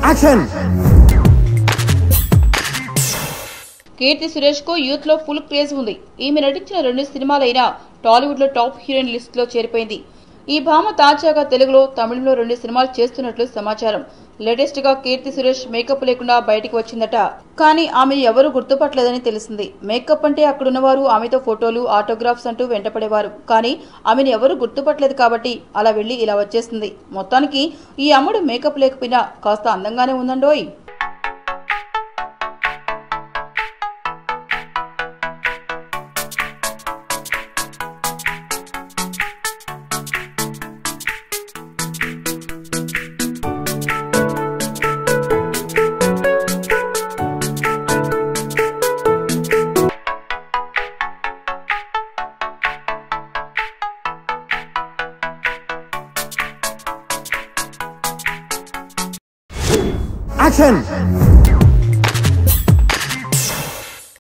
Action. Keerthy Suresh కు youth లో full craze ఉంది. ఈమె నటించిన 2 సినిమాలైనా టాలీవుడ్ లో టాప్ హీరోయిన్ లిస్ట్ లో చేరిపోయింది. ఈ భామ తాజాగా తెలుగులో, తమిళంలో 2 సినిమాలు చేస్తున్నట్లు సమాచారం. లేటెస్ట్ గా కీర్తి సురేష్ మేకప్ లేకుండా బయటికి వచ్చిందట. కానీ ఆమె ఎవరు గుర్తుపట్టలేదని తెలిసింది. మేకప్ అంటే అక్కడున్నవారు ఆమెతో ఫోటోలు, ఆటోగ్రాఫ్స్ అంటూ వెంటపడేవారు. కానీ ఆమెను ఎవరు గుర్తుపట్టలేదు కాబట్టి అలా వెళ్లి ఇలా వచ్చేసింది. మొత్తానికి ఈ అమ్మడు మేకప్ లేకపోయినా కాస్త అందంగానే ఉందండోయ్. యాక్షన్.